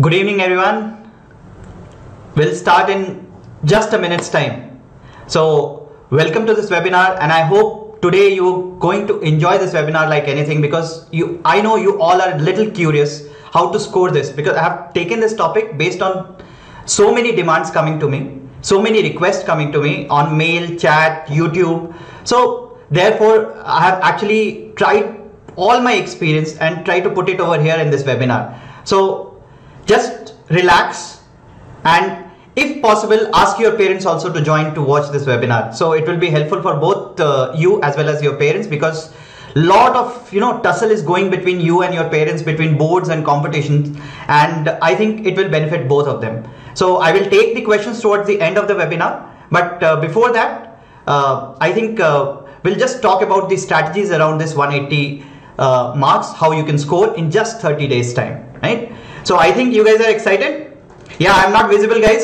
Good evening, everyone. We'll start in just a minute's time. So, welcome to this webinar, and I hope today you're going to enjoy this webinar like anything, because I know you all are a little curious how to score this, because I have taken this topic based on so many demands coming to me, so many requests coming to me on mail, chat, YouTube. So, therefore, I have actually tried all my experience and try to put it over here in this webinar. So, just relax, and if possible ask your parents also to join to watch this webinar. So it will be helpful for both you as well as your parents, because lot of tussle is going between you and your parents, between boards and competitions, and I think it will benefit both of them. So I will take the questions towards the end of the webinar, but before that I think we'll just talk about the strategies around this 180 marks, how you can score in just 30 days time, right? So I think you guys are excited. Yeah, I'm not visible, guys.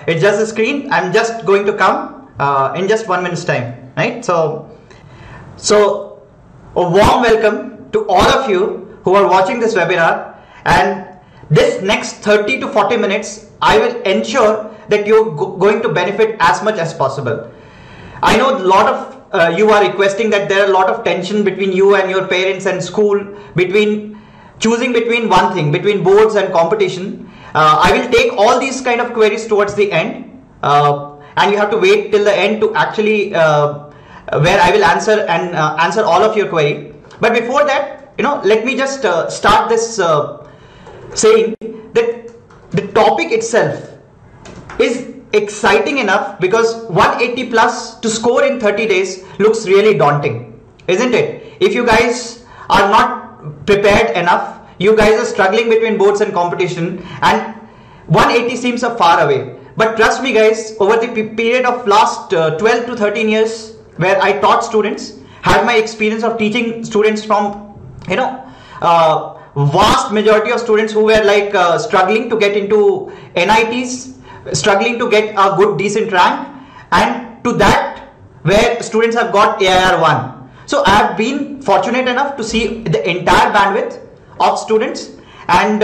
It's just a screen. I'm just going to come in just 1 minute's time, right? So a warm welcome to all of you who are watching this webinar, and this next 30 to 40 minutes I will ensure that you're going to benefit as much as possible. I know a lot of you are requesting that there are a lot of tension between you and your parents and school, choosing between one thing, between boards and competition. I will take all these kind of queries towards the end, and you have to wait till the end to actually where I will answer all of your query. But before that, let me just start this saying that the topic itself is exciting enough, because 180 plus to score in 30 days looks really daunting, isn't it? If you guys are not prepared enough, you guys are struggling between boards and competition, and 180 seems a far away. But trust me, guys, over the period of last 12 to 13 years where I taught students, had my experience of teaching students from vast majority of students who were like struggling to get into NITs, struggling to get a good decent rank, and to that where students have got AIR1. So I have been fortunate enough to see the entire bandwidth of students, and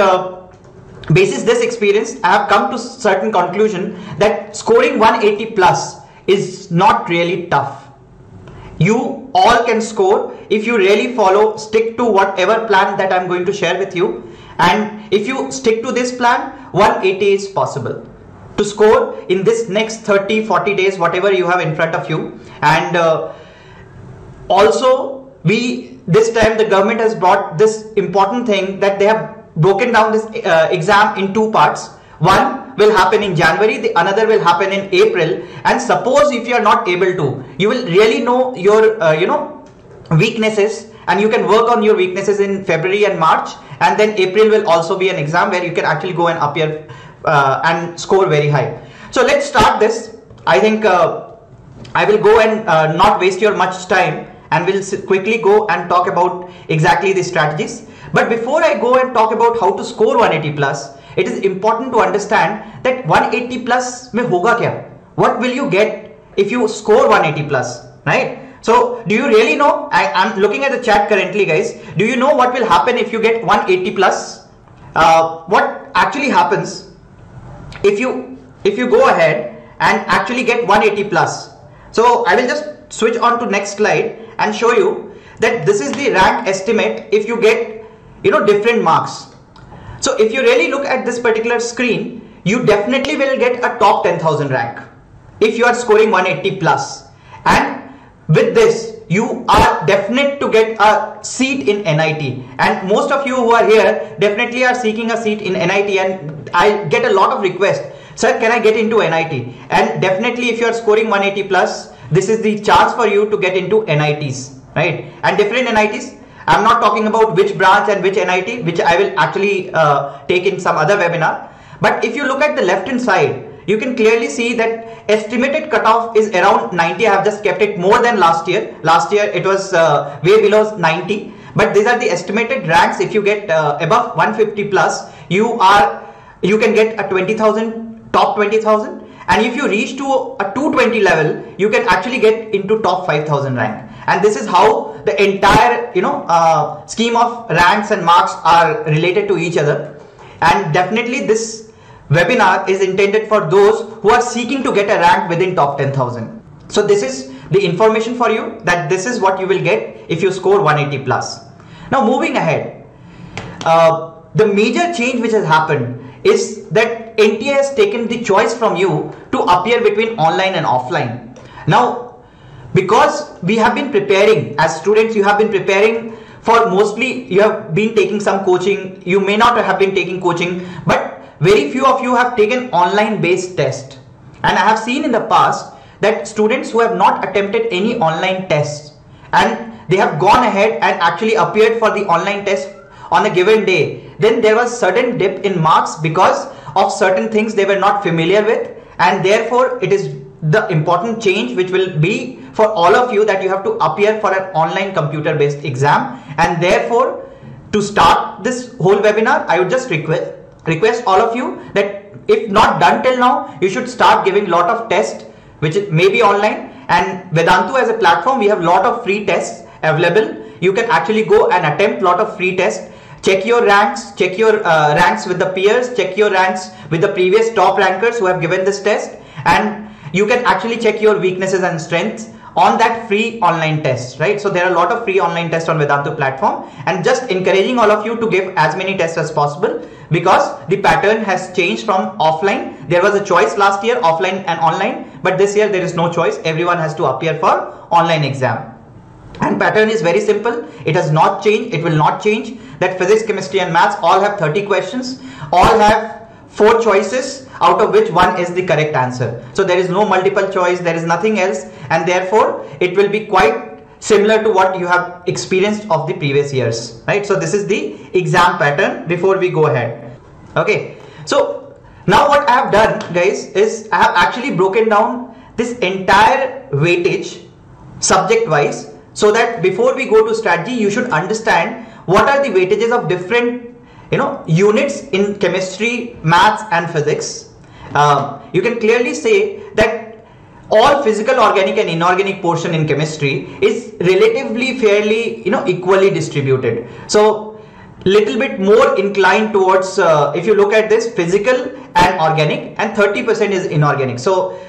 basis this experience I have come to certain conclusion that scoring 180 plus is not really tough. You all can score if you really stick to whatever plan that I'm going to share with you, and if you stick to this plan, 180 is possible to score in this next 30-40 days, whatever you have in front of you. And also, this time the government has brought this important thing that they have broken down this exam in two parts. One will happen in January, the another will happen in April. And suppose if you are not able to, you will really know your weaknesses, and you can work on your weaknesses in February and March, and then April will also be an exam where you can actually go and appear and score very high. So let's start this. I think I will go and not waste your much time, and we'll quickly go and talk about exactly the strategies. But before I go and talk about how to score 180 plus, it is important to understand that 180 plus mein hoga kya? What will you get if you score 180 plus, right? So do you really know? I'm looking at the chat currently, guys. Do you know what will happen if you get 180 plus? What actually happens if you go ahead and actually get 180 plus? So I will just switch on to next slide and show you that this is the rank estimate if you get different marks. So if you really look at this particular screen, you definitely will get a top 10,000 rank if you are scoring 180 plus, and with this you are definite to get a seat in NIT. And most of you who are here definitely are seeking a seat in NIT, and I get a lot of requests, sir, can I get into NIT? And definitely if you are scoring 180 plus, this is the chance for you to get into NITs, right? And different NITs, I'm not talking about which branch and which NIT, which I will actually take in some other webinar. But if you look at the left hand side, you can clearly see that estimated cutoff is around 90. I have just kept it more than last year. Last year it was way below 90. But these are the estimated ranks. If you get above 150 plus, you can get a 20,000, top 20,000. And if you reach to a 220 level, you can actually get into top 5,000 rank. And this is how the entire scheme of ranks and marks are related to each other. and definitely this webinar is intended for those who are seeking to get a rank within top 10,000. So this is the information for you, that this is what you will get if you score 180 plus. Now moving ahead, the major change which has happened is that NTA has taken the choice from you to appear between online and offline. Now, because we have been preparing as students, you have been preparing for mostly, you have been taking some coaching, you may not have been taking coaching, but very few of you have taken online based test. And I have seen in the past that students who have not attempted any online tests and they have gone ahead and actually appeared for the online test on a given day, then there was sudden dip in marks because of certain things they were not familiar with, and therefore it is the important change which will be for all of you that you have to appear for an online computer based exam. And therefore, to start this whole webinar, I would just request all of you that if not done till now, you should start giving lot of tests which may be online. And Vedantu as a platform, we have lot of free tests available. You can actually go and attempt lot of free tests. Check your ranks, check your ranks with the peers, check your ranks with the previous top rankers who have given this test, and you can actually check your weaknesses and strengths on that free online test, right? So there are a lot of free online tests on Vedantu platform, and just encouraging all of you to give as many tests as possible, because the pattern has changed from offline. There was a choice last year, offline and online, but this year there is no choice. Everyone has to appear for online exam. And pattern is very simple. It has not changed. It will not change. That physics, chemistry and maths all have 30 questions. All have 4 choices, out of which 1 is the correct answer. So there is no multiple choice. There is nothing else. And therefore, it will be quite similar to what you have experienced of the previous years, right? So this is the exam pattern before we go ahead. Okay. So now what I have done, guys, is I have actually broken down this entire weightage subject wise, so that before we go to strategy, you should understand what are the weightages of different units in chemistry, maths and physics. You can clearly say that all physical, organic and inorganic portion in chemistry is relatively fairly equally distributed. So little bit more inclined towards, if you look at this, physical and organic, and 30% is inorganic. So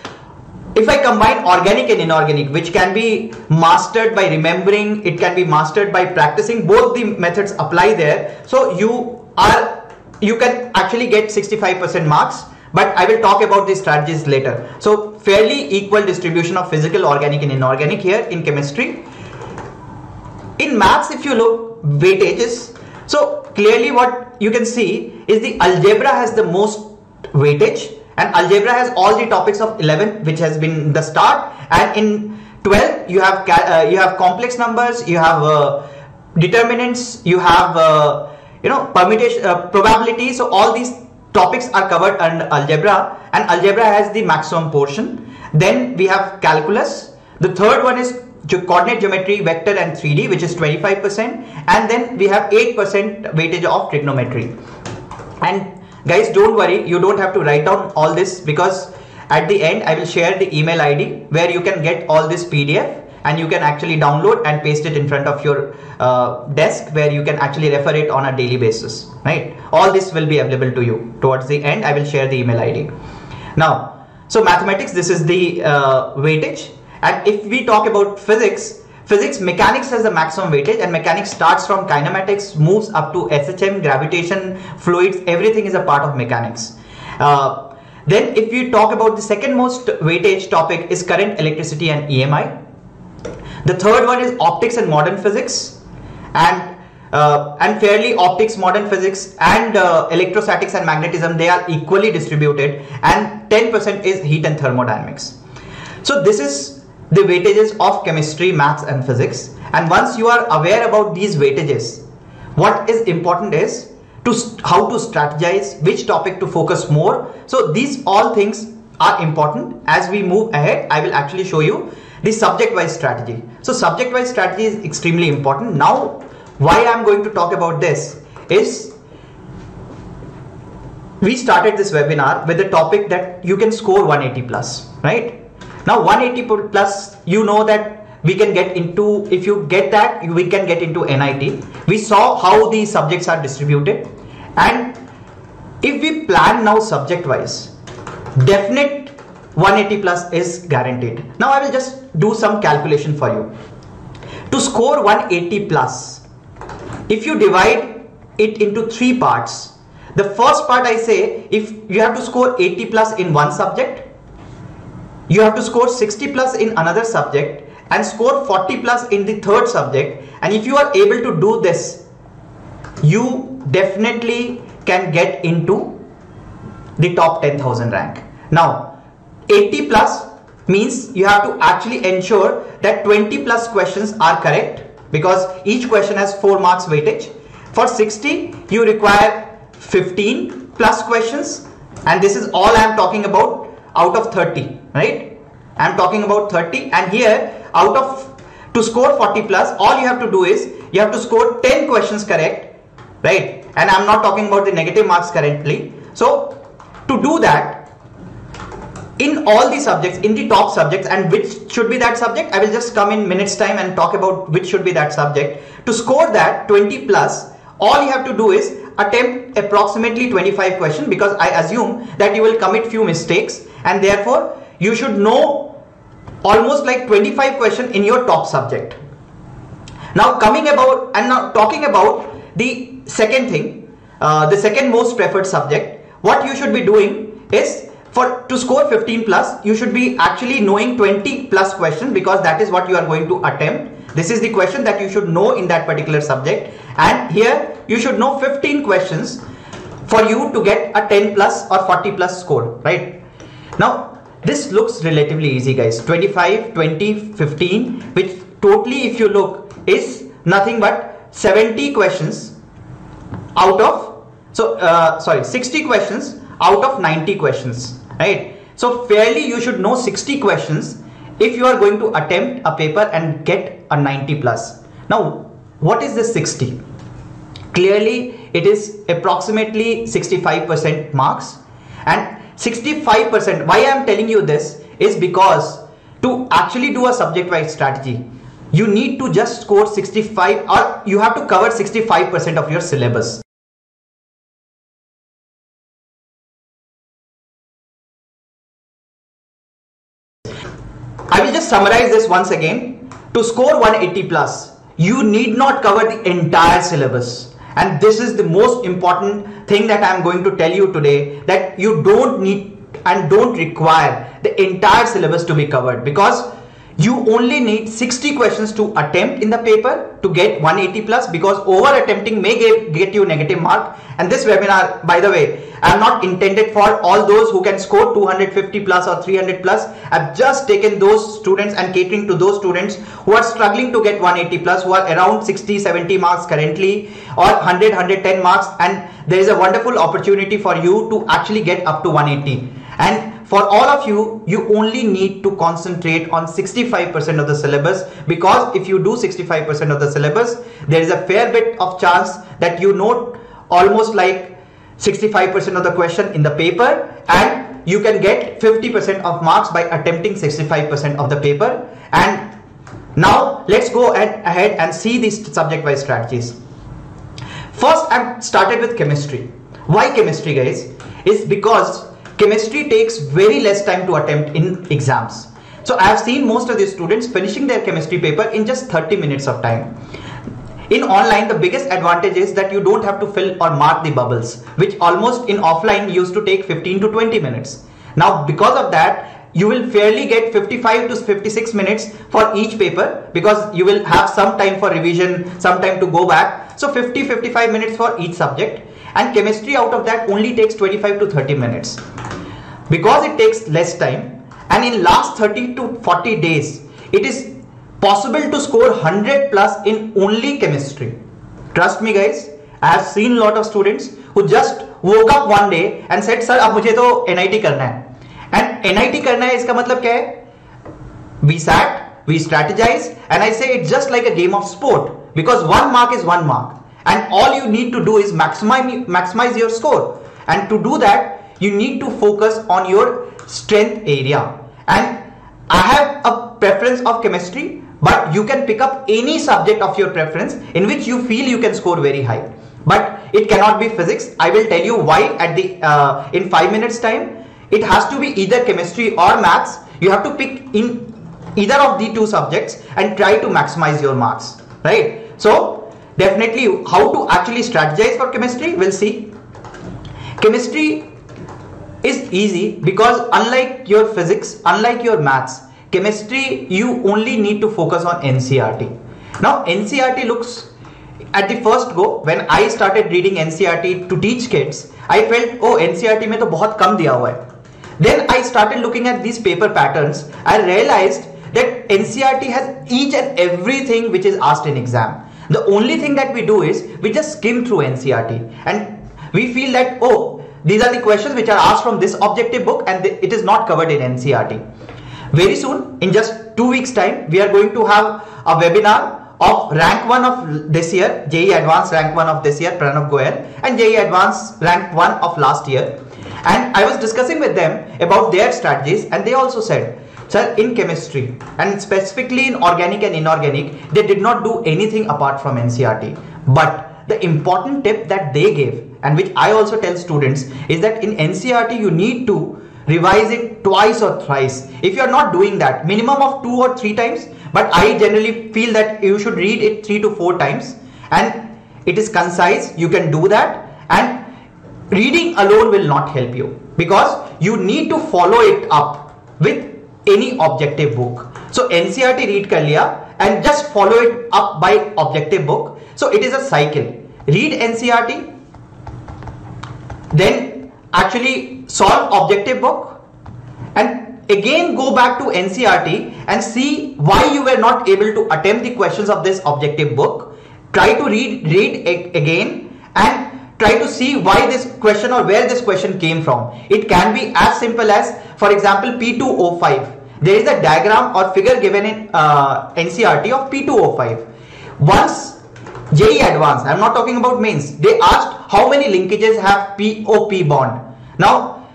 if I combine organic and inorganic, which can be mastered by remembering, it can be mastered by practicing, both the methods apply there. So you can actually get 65% marks, but I will talk about the strategies later. So fairly equal distribution of physical, organic and inorganic here in chemistry. In maths, if you look weightages, so clearly what you can see is the algebra has the most weightage. And algebra has all the topics of 11, which has been the start, and in 12 you have complex numbers, you have determinants, you have permutation, probability. So all these topics are covered under algebra, and algebra has the maximum portion. Then we have calculus. The third one is coordinate geometry, vector and 3D, which is 25%, and then we have 8% weightage of trigonometry. And guys, don't worry, you don't have to write down all this, because at the end I will share the email ID where you can get all this PDF and you can actually download and paste it in front of your desk, where you can actually refer it on a daily basis, right? All this will be available to you. Towards the end I will share the email ID. Now, so mathematics, this is the weightage. And if we talk about physics, mechanics has the maximum weightage, and mechanics starts from kinematics, moves up to SHM, gravitation, fluids, everything is a part of mechanics. Then if we talk about the second most weightage topic is current, electricity and EMI. The third one is optics and modern physics, and fairly optics, modern physics and electrostatics and magnetism, they are equally distributed, and 10% is heat and thermodynamics. So this is the weightages of chemistry, maths and physics. And once you are aware about these weightages, what is important is how to strategize, which topic to focus more. So these all things are important. As we move ahead, I will actually show you the subject wise strategy. So subject wise strategy is extremely important. Now why I am going to talk about this is, we started this webinar with the topic that you can score 180 plus, right? Now 180 plus, you know that we can get into, if you get that, we can get into NIT. We saw how the subjects are distributed, and if we plan now subject wise, definite 180 plus is guaranteed. Now I will just do some calculation for you. To score 180 plus, if you divide it into 3 parts, the first part I say, if you have to score 80 plus in one subject, you have to score 60 plus in another subject and score 40 plus in the third subject. And if you are able to do this, you definitely can get into the top 10,000 rank. Now 80 plus means you have to actually ensure that 20 plus questions are correct, because each question has 4 marks weightage. For 60 you require 15 plus questions, and this is all I am talking about out of 30, right? I am talking about 30, and here out of, to score 40 plus, all you have to do is you have to score 10 questions correct, right? And I am not talking about the negative marks currently. So to do that, in all the subjects, in the top subjects, and which should be that subject, I will just come in minutes time and talk about which should be that subject. To score that 20 plus, all you have to do is attempt approximately 25 questions, because I assume that you will commit few mistakes, and therefore you should know almost like 25 questions in your top subject. Now coming about and now talking about the second thing, the second most preferred subject, what you should be doing is, to score 15 plus, you should be actually knowing 20 plus questions, because that is what you are going to attempt. This is the question that you should know in that particular subject, and here you should know 15 questions for you to get a 10 plus or 40 plus score, right? Now this looks relatively easy, guys. 25, 20, 15, which totally, if you look, is nothing but 70 questions out of, 60 questions out of 90 questions, right? So fairly you should know 60 questions if you are going to attempt a paper and get a 90 plus. Now what is this 60? Clearly it is approximately 65% marks, and 65%, why I am telling you this is because to actually do a subject wise strategy, you need to just score 65, or you have to cover 65% of your syllabus. I will just summarize this once again. To score 180 plus, you need not cover the entire syllabus. And this is the most important thing that I am going to tell you today, that you don't need and don't require the entire syllabus to be covered, because you only need 60 questions to attempt in the paper to get 180 plus, because over attempting may get you negative mark. And this webinar, by the way, I am not intended for all those who can score 250 plus or 300 plus. I've just taken those students and catering to those students who are struggling to get 180 plus, who are around 60, 70 marks currently, or 100, 110 marks, and there is a wonderful opportunity for you to actually get up to 180. And for all of you, you only need to concentrate on 65% of the syllabus, because if you do 65% of the syllabus, there is a fair bit of chance that you know almost like 65% of the question in the paper, and you can get 50% of marks by attempting 65% of the paper. And now let's go ahead and see these subject wise strategies. First, I started with chemistry. Why chemistry, guys? Is because chemistry takes very less time to attempt in exams. So I have seen most of the students finishing their chemistry paper in just 30 minutes of time. In online, the biggest advantage is that you don't have to fill or mark the bubbles, which almost in offline used to take 15 to 20 minutes. Now because of that, you will fairly get 55 to 56 minutes for each paper, because you will have some time for revision, some time to go back. So 50-55 minutes for each subject, and chemistry out of that only takes 25 to 30 minutes. Because it takes less time, and in last 30 to 40 days, it is possible to score 100 plus in only chemistry. Trust me guys, I have seen a lot of students who just woke up one day and said, sir, अब मुझे तो NIT करना है. And NIT करना है, इसका मतलब क्या है? We sat, we strategized, and I say it's just like a game of sport, because 1 mark is 1 mark, and all you need to do is maximize your score. And to do that, you need to focus on your strength area. And I have a preference of chemistry, but you can pick up any subject of your preference in which you feel you can score very high. but it cannot be physics. I will tell you why at the in 5 minutes time. It has to be either chemistry or maths. You have to pick in either of the two subjects and try to maximize your marks, right? So definitely how to actually strategize for chemistry, we'll see. Chemistry is easy because unlike your physics, unlike your maths, chemistry you only need to focus on NCERT. Now NCERT looks, at the first go when I started reading NCERT to teach kids, I felt oh NCERT में तो बहुत कम दिया हुआ है. Then I started looking at these paper patterns. I realized that NCERT has each and everything which is asked in exam. The only thing that we do is we just skim through NCERT and we feel that oh these are the questions which are asked from this objective book and it is not covered in NCERT. Very soon, in just 2 weeks time, we are going to have a webinar of rank 1 of this year, JEE Advanced rank 1 of this year, Pranav Goyal, and JEE Advanced rank 1 of last year. And I was discussing with them about their strategies and they also said, sir, in chemistry and specifically in organic and inorganic, they did not do anything apart from NCERT. But the important tip that they gave and which I also tell students is that in NCERT you need to revise it twice or thrice. If you are not doing that, minimum of 2 or 3 times, but I generally feel that you should read it 3 to 4 times and it is concise, you can do that, and reading alone will not help you because you need to follow it up with any objective book. So NCERT read kar liya and just follow it up by objective book. So it is a cycle. Read NCERT, then actually solve objective book and again go back to NCERT and see why you were not able to attempt the questions of this objective book. Try to read again and try to see why this question or where this question came from. It can be as simple as, for example, P2O5. There is a diagram or figure given in NCERT of P2O5. Once JEE Advanced, I am not talking about mains, they asked how many linkages have POP bond. Now,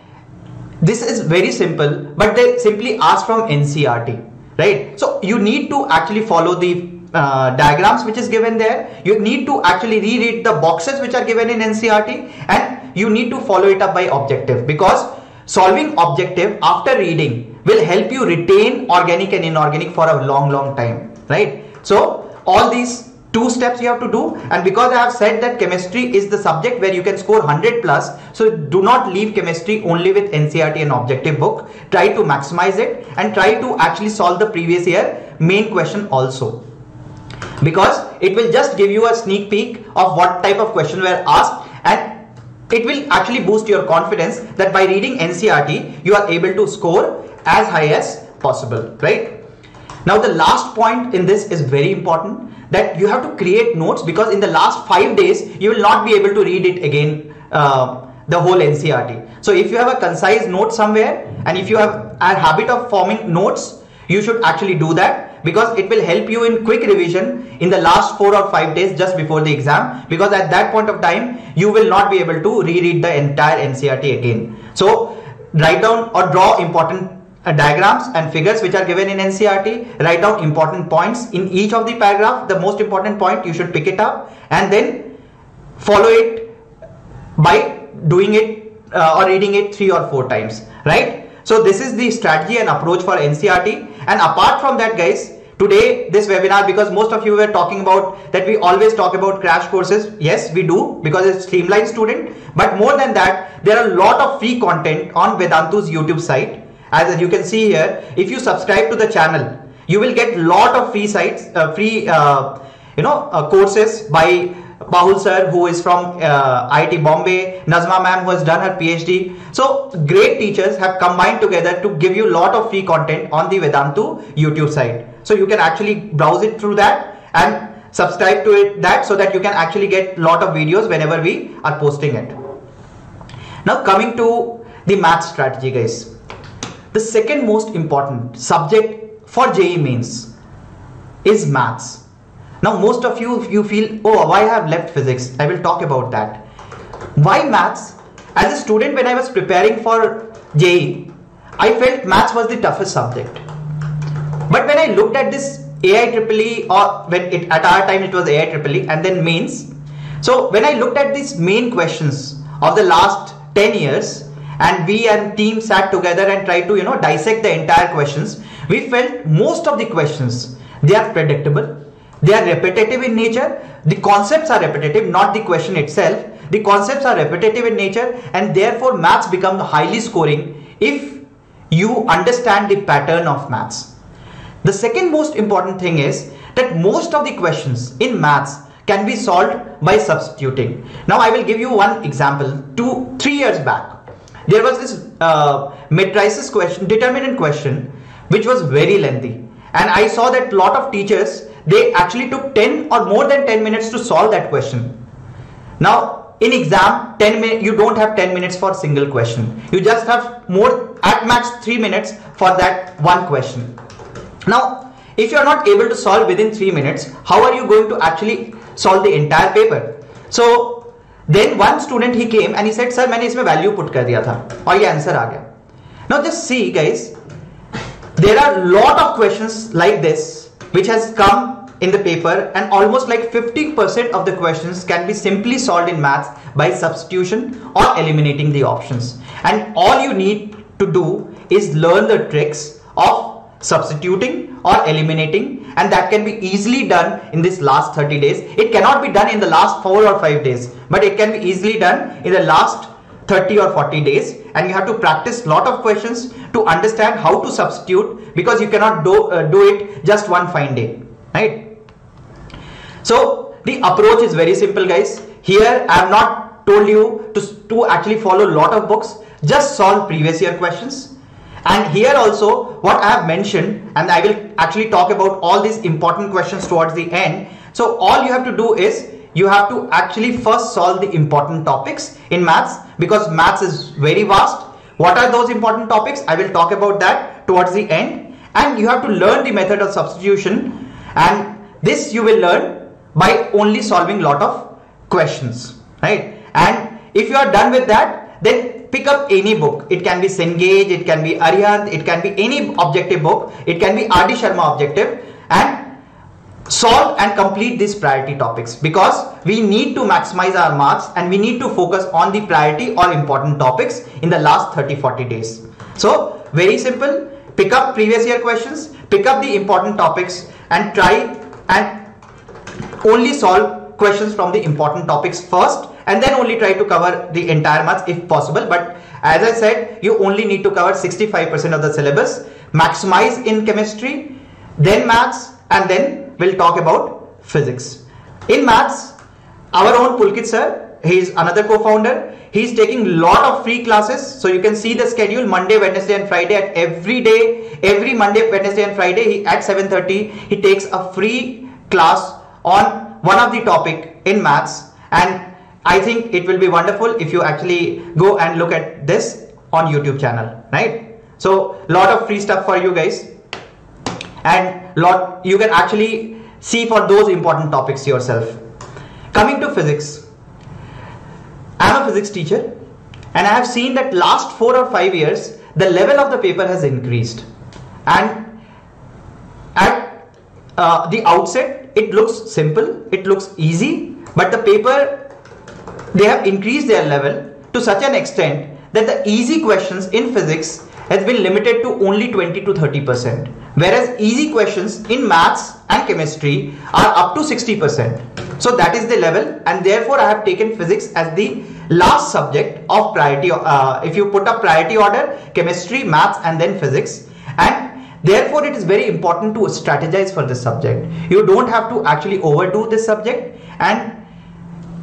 this is very simple, but they simply asked from NCERT, right? So you need to actually follow the diagrams which is given there. You need to actually reread the boxes which are given in NCERT and you need to follow it up by objective, because solving objective after reading will help you retain organic and inorganic for a long time, right? So all these 2 steps you have to do, and because I have said that chemistry is the subject where you can score 100 plus, so do not leave chemistry only with NCERT and objective book. Try to maximize it and try to actually solve the previous year main question also, because it will just give you a sneak peek of what type of question were asked and it will actually boost your confidence that by reading NCERT you are able to score as high as possible, right? Now the last point in this is very important, that you have to create notes, because in the last 5 days you will not be able to read it again, the whole NCERT. So if you have a concise note somewhere and if you have a habit of forming notes, you should actually do that, because it will help you in quick revision in the last 4 or 5 days just before the exam, because at that point of time you will not be able to reread the entire NCERT again. So write down or draw important diagrams and figures which are given in NCERT, write down important points in each of the paragraph. The most important point you should pick it up and then follow it by doing it or reading it 3 or 4 times, right? So this is the strategy and approach for NCERT. And apart from that, guys, today this webinar, because most of you were talking about that we always talk about crash courses. Yes, we do, because it's streamlined student, but more than that, there are a lot of free content on Vedantu's YouTube site. As you can see here, if you subscribe to the channel, you will get lot of free sites, courses by Bahul Sir, who is from IIT Bombay, Nazma ma'am, who has done her PhD. So great teachers have combined together to give you lot of free content on the Vedantu YouTube site. So you can actually browse it through that and subscribe to it so that you can actually get lot of videos whenever we are posting it. Now coming to the math strategy, guys. The second most important subject for JEE Mains is maths. Now most of you feel, oh, why I have left physics? I will talk about that. Why maths? As a student, when I was preparing for JEE, I felt maths was the toughest subject. But when I looked at this AIEEE, or at our time it was AIEEE and then mains, So when I looked at these main questions of the last 10 years, and we and team sat together and tried to dissect the entire questions, we felt most of the questions, they are predictable, they are repetitive in nature. The concepts are repetitive, not the question itself. The concepts are repetitive in nature, and therefore maths become highly scoring if you understand the pattern of maths. The second most important thing is that most of the questions in maths can be solved by substituting. Now I will give you one example. 3 years back, there was this matrices question, determinant question, which was very lengthy, and I saw that lot of teachers, they actually took 10 or more than 10 minutes to solve that question. Now in exam, 10 minutes, you don't have 10 minutes for single question. You just have more, at max 3 minutes for that one question. Now if you are not able to solve within 3 minutes, how are you going to actually solve the entire paper? So then one student, he came and he said, sir, मैंने इसमें value put कर दिया था और ये answer आ गया. Now just see guys, there are lot of questions like this which has come in the paper, and almost like 50% of the questions can be simply solved in maths by substitution or eliminating the options. And all you need to do is learn the tricks of substituting or eliminating, and that can be easily done in this last 30 days. It cannot be done in the last 4 or 5 days, but it can be easily done in the last 30 or 40 days, and you have to practice lot of questions to understand how to substitute, because you cannot do it just one fine day, right? So the approach is very simple guys. Here I have not told you to actually follow lot of books, just solve previous year questions. And here also what I have mentioned, and I will actually talk about all these important questions towards the end. So all you have to do is you have to actually first solve the important topics in maths, because maths is very vast. What are those important topics? I will talk about that towards the end. And you have to learn the method of substitution, and this you will learn by only solving lot of questions, right? And if you are done with that, then pick up any book. It can be Cengage, it can be Arihant, it can be any objective book, it can be R.D. Sharma objective, and solve and complete these priority topics, because we need to maximize our marks and we need to focus on the priority or important topics in the last 30-40 days. So very simple, pick up previous year questions, pick up the important topics, and try and only solve questions from the important topics first, and then only try to cover the entire maths if possible. But as I said, you only need to cover 65% of the syllabus. Maximize in chemistry, then maths, and then we'll talk about physics. In maths, our own Pulkit sir, he is another co-founder. He is taking lot of free classes. So you can see the schedule: Monday, Wednesday and Friday. At every day, every Monday, Wednesday and Friday, he at 7:30 he takes a free class on one of the topic in maths, and I think it will be wonderful if you actually go and look at this on YouTube channel, right? So lot of free stuff for you guys, and lot you can actually see for those important topics yourself. Coming to physics, I am a physics teacher, and I have seen that last 4 or 5 years the level of the paper has increased, and at the outset it looks simple, it looks easy, but the paper, they have increased their level to such an extent that the easy questions in physics has been limited to only 20 to 30%, whereas easy questions in maths and chemistry are up to 60%. So that is the level, and therefore I have taken physics as the last subject of priority. If you put up priority order, chemistry, maths and then physics, and therefore it is very important to strategize for this subject. You don't have to actually overdo this subject, and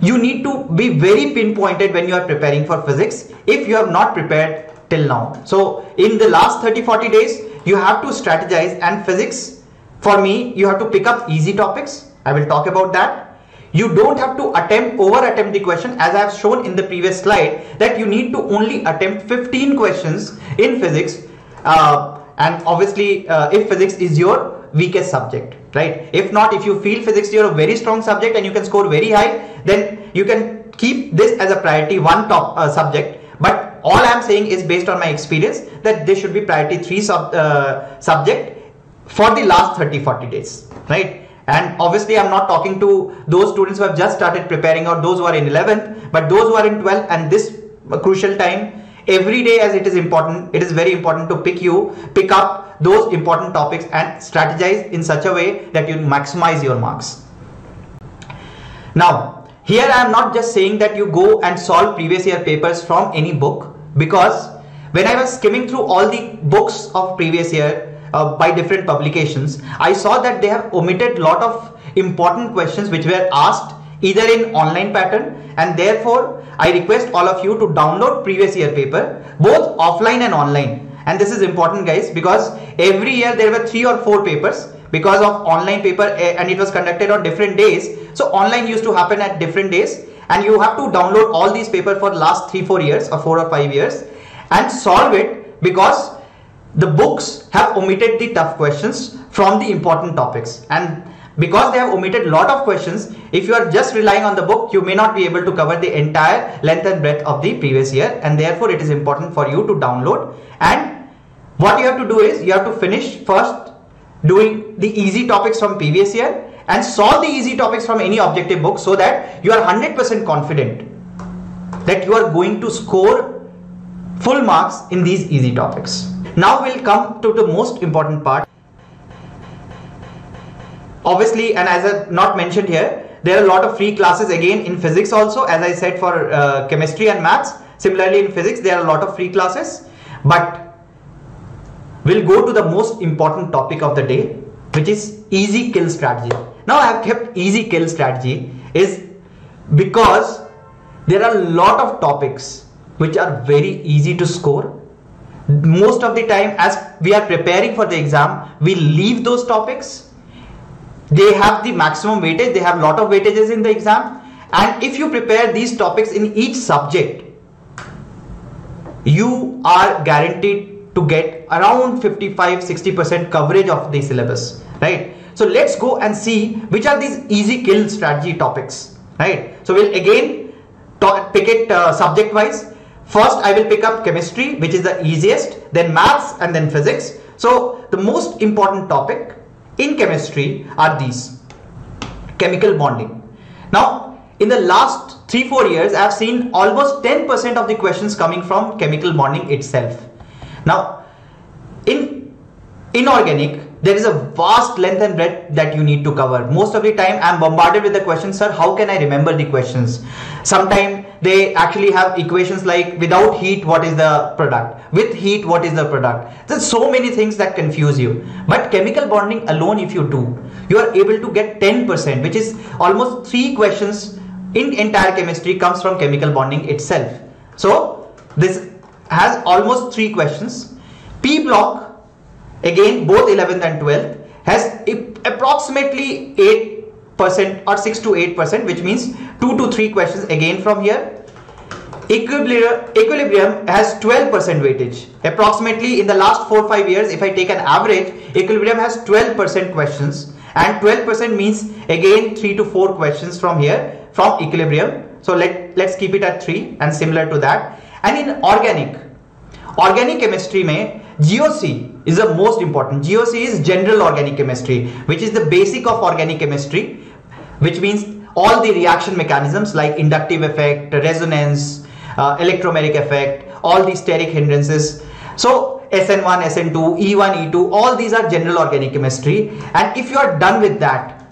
you need to be very pinpointed when you are preparing for physics if you have not prepared till now. So in the last 30-40 days you have to strategize, and physics, for me, you have to pick up easy topics. I will talk about that. You don't have to over attempt the question, as I have shown in the previous slide, that you need to only attempt 15 questions in physics, and obviously if physics is your weakest subject, right? If not, if you feel physics is your very strong subject and you can score very high, then you can keep this as a priority 1 top subject. But all I am saying is based on my experience that this should be priority 3 subject for the last 30-40 days, right? And obviously I'm not talking to those students who have just started preparing or those who are in 11th, but those who are in 12th and this crucial time, every day as it is important, it is very important to pick up those important topics and strategize in such a way that you maximize your marks. Now, here I am not just saying that you go and solve previous year papers from any book, because when I was skimming through all the books of previous year by different publications, I saw that they have omitted lot of important questions which were asked either in online pattern, and therefore I request all of you to download previous year paper both offline and online. And this is important guys, because every year there were 3 or 4 papers because of online paper, and it was conducted on different days. So online used to happen at different days, and you have to download all these papers for last 3-4 years or 4 or 5 years and solve it, because the books have omitted the tough questions from the important topics. And because they have omitted lot of questions, if you are just relying on the book, you may not be able to cover the entire length and breadth of the previous year, and therefore it is important for you to download. And what you have to do is you have to finish first doing the easy topics from previous year and solve the easy topics from any objective book, so that you are 100% confident that you are going to score full marks in these easy topics. Now we'll come to the most important part. Obviously, and as I not mentioned here, there are a lot of free classes again in physics also, as I said, for chemistry and maths. Similarly in physics there are a lot of free classes, but we'll go to the most important topic of the day, which is easy kill strategy. Now I have kept easy kill strategy is because there are a lot of topics which are very easy to score. Most of the time as we are preparing for the exam, we leave those topics. They have the maximum weightage, they have a lot of weightages in the exam, and if you prepare these topics in each subject, you are guaranteed to get around 55-60% coverage of the syllabus, right? So let's go and see which are these easy kill strategy topics, right? So we'll again pick it subject wise. First I will pick up chemistry, which is the easiest, then maths, and then physics. So the most important topic in chemistry are these: chemical bonding. Now in the last 3-4 years I have seen almost 10% of the questions coming from chemical bonding itself. Now in inorganic there is a vast length and breadth that you need to cover. Most of the time I am bombarded with the questions, sir, how can I remember the questions? Sometimes they actually have equations like without heat what is the product, with heat what is the product. There's so many things that confuse you. But chemical bonding alone, if you do, you are able to get 10%, which is almost 3 questions in entire chemistry comes from chemical bonding itself. So this has almost 3 questions. P block, again both 11th and 12th, has approximately 8% or 6 to 8%, which means 2 to 3 questions again from here. Equilibrium has 12% weightage. Approximately in the last 4-5 years, if I take an average, equilibrium has 12% questions, and 12% means again 3 to 4 questions from here from equilibrium. So let's keep it at 3 and similar to that. And in organic chemistry mein GOC is the most important. GOC is general organic chemistry, which is the basic of organic chemistry, which means all the reaction mechanisms like inductive effect, resonance, electromagnetic effect, all the steric hindrances. So SN1, SN2, E1, E2, all these are general organic chemistry. And if you are done with that,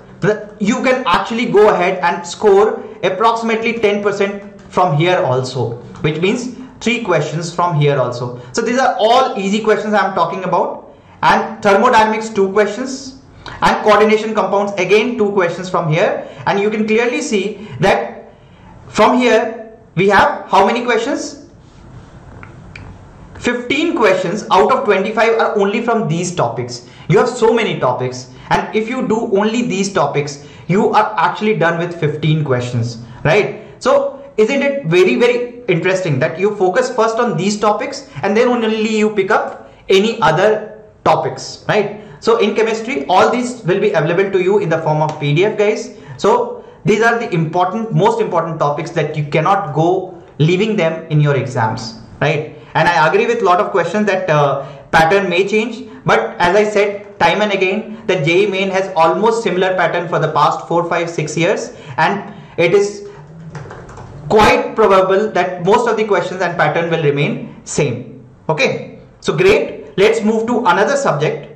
you can actually go ahead and score approximately 10% from here also, which means 3 questions from here also. So these are all easy questions I am talking about. And thermodynamics 2 questions, and coordination compounds again 2 questions from here. And you can clearly see that from here we have how many questions? 15 questions out of 25 are only from these topics. You have so many topics, and if you do only these topics, you are actually done with 15 questions, right? So isn't it very interesting that you focus first on these topics and then only you pick up any other topics, right? So in chemistry, all these will be available to you in the form of PDF, guys. So these are the most important topics that you cannot go leaving them in your exams, right? And I agree with a lot of questions that pattern may change, but as I said, said time and again that JEE Main has almost similar pattern for the past 4, 5, 6 years, and it is quite probable that most of the questions and pattern will remain same. Okay, so great. Let's move to another subject,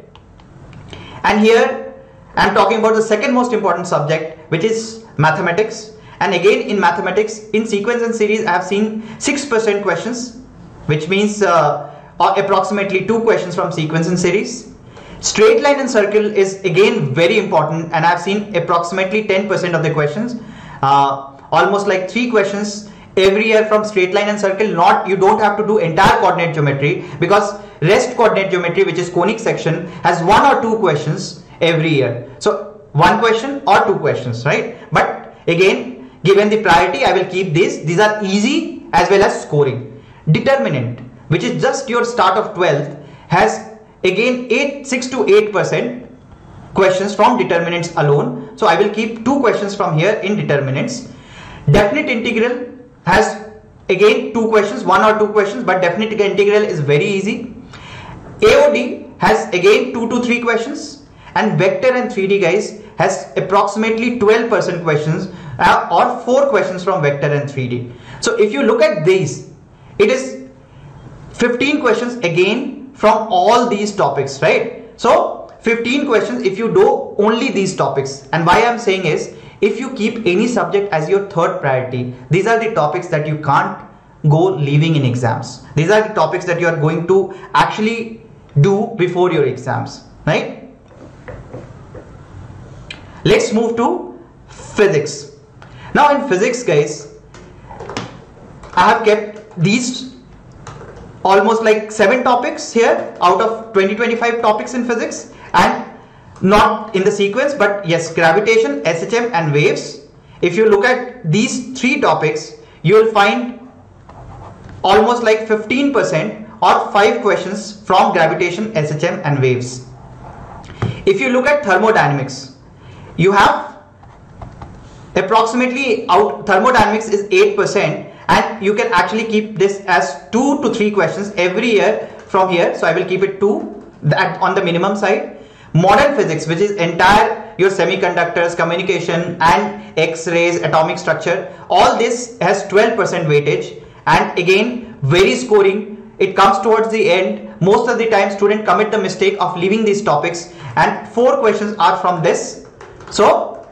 and here I am talking about the second most important subject, which is mathematics. And again, in mathematics, in sequence and series, I have seen 6% questions, which means approximately 2 questions from sequence and series. Straight line and circle is again very important, and I have seen approximately 10% of the questions, almost like 3 questions every year from straight line and circle. You don't have to do entire coordinate geometry, because rest coordinate geometry, which is conic section, has 1 or 2 questions every year. So 1 question or 2 questions, right? But again, given the priority, I will keep this. These are easy as well as scoring. Determinant, which is just your start of 12th, has again 6 to 8% questions from determinants alone. So I will keep 2 questions from here in determinants. Definite integral has again 2 questions, 1 or 2 questions, but definite integral is very easy. AOD has again 2 to 3 questions, and vector and 3D, guys, has approximately 12% questions, or 4 questions from vector and 3D. So if you look at these, it is 15 questions again from all these topics, right? So 15 questions if you do only these topics. And why I'm saying is, if you keep any subject as your third priority, these are the topics that you can't go leaving in exams. These are the topics that you are going to actually do before your exams, right? Let's move to physics. Now in physics, guys, I have kept these almost like 7 topics here out of 20-25 topics in physics, and not in the sequence, but yes, gravitation, SHM and waves. If you look at these 3 topics, you will find almost like 15% or 5 questions from gravitation, SHM and waves. If you look at thermodynamics, you have approximately thermodynamics is 8%, and you can actually keep this as 2 to 3 questions every year from here. So I will keep it 2 that on the minimum side. Modern physics, which is entire your semiconductors, communication and X-rays, atomic structure, all this has 12% weightage, and again very scoring. It comes towards the end. Most of the time students commit the mistake of leaving these topics, and 4 questions are from this. So,